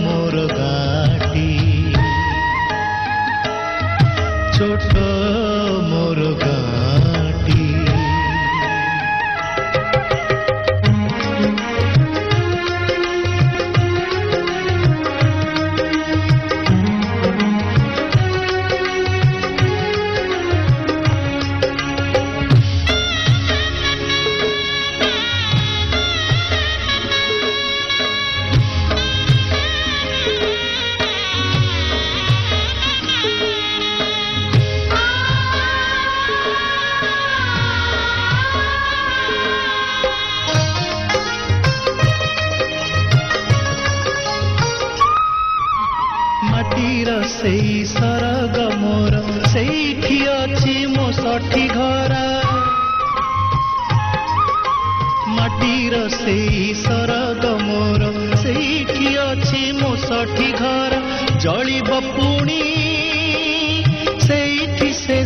मोर गाटी छोट मोर गाटी माटीर से सरग मोर सेठी अछि मो सठी घर माटीर से सरग मोर सेठी अछि मो सठी घर जलिब पुणी सेठी से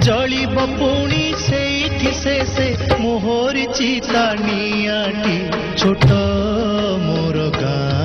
जलिब पुणी सेठी से मोहरी चिता नियाटी छोट मोर गाँ